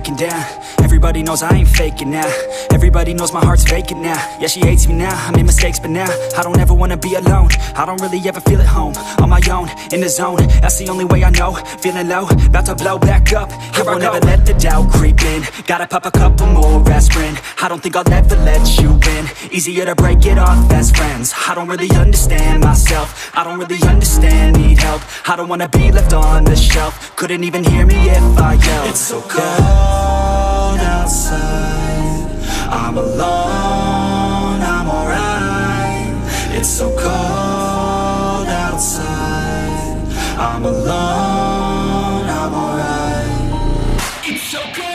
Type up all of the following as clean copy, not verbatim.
breaking down. Everybody knows I ain't faking now. Everybody knows my heart's vacant now. Yeah, she hates me now, I made mistakes but now I don't ever wanna be alone. I don't really ever feel at home. On my own, in the zone, that's the only way I know. Feeling low, about to blow back up. Here I won't ever let the doubt creep in. Gotta pop a couple more aspirin. I don't think I'll ever let you in. Easier to break it off as friends. I don't really understand myself. I don't really understand, need help. I don't wanna be left on the shelf. Couldn't even hear me if I yelled. It's so cold outside, I'm alone, I'm alright. It's so cold outside, I'm alone, I'm alright. It's so cold.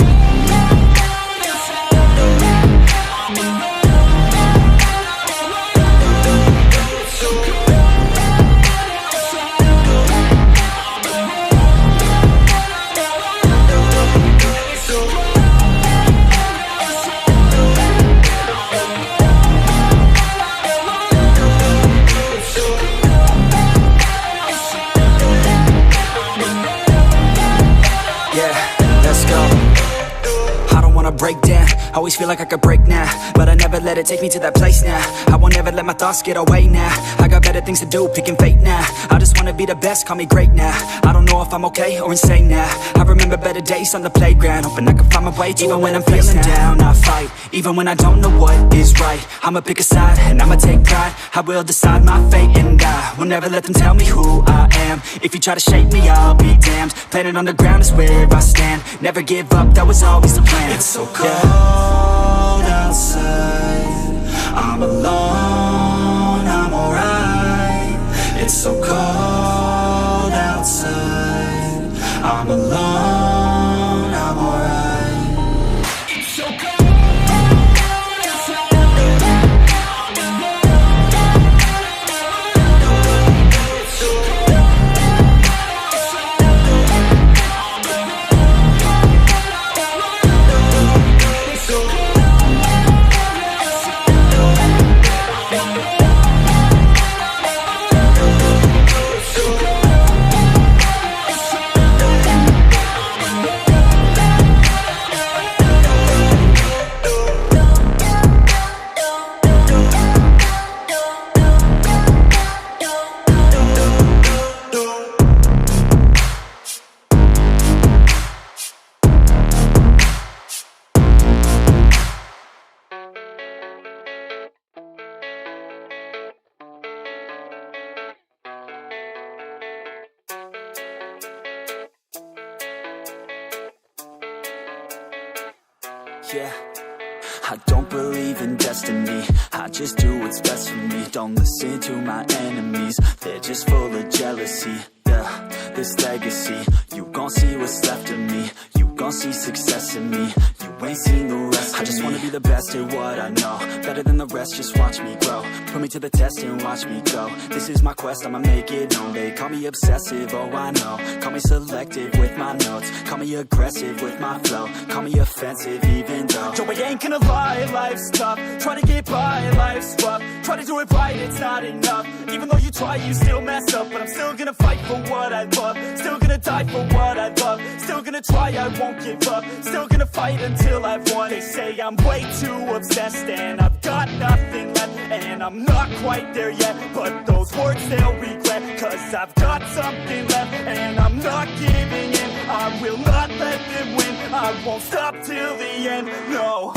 Break down, always feel like I could break now, but I never let it take me to that place now. I won't ever let my thoughts get away now. I got better things to do, picking fate now. I just wanna be the best, call me great now. I don't know if I'm okay or insane now. I remember better days on the playground, hoping I can find my way. Even when I'm feeling down, I fight. Even when I don't know what is right, I'ma pick a side and I'ma take pride. I will decide my fate and I will never let them tell me who I am. If you try to shake me, I'll be damned. Planet on the ground is where I stand. Never give up, that was always the plan. It's so cold outside, I'm alone, I'm alright. It's so cold outside, I'm alone, I'm alright. It's so cold. Yeah, I don't believe in destiny, I just do what's best for me. Don't listen to my enemies, they're just full of jealousy. Yeah, this legacy, you gon' see what's left of me. You gon' see success in me, you ain't seen the rest of me. I just wanna be the best at what I know, better than the rest, just watch me grow. Put me to the test and watch me go. This is my quest, I'ma make it known. They call me obsessive, oh I know. Call me selective with my notes, call me aggressive with my flow. Call me offensive even though Joe, I ain't gonna lie, life's tough. Try to get by, life's rough. Try to do it right, it's not enough. Even though you try, you still mess up. But I'm still gonna fight for what I love. Still gonna die for what I love. Still gonna try, I won't give up. Still gonna fight until I've won. They say I'm way too obsessed and I've got nothing left. And I'm not quite there yet, but those words they'll regret. Cause I've got something left and I'm not giving in. I will not let them win, I won't stop till the end, no.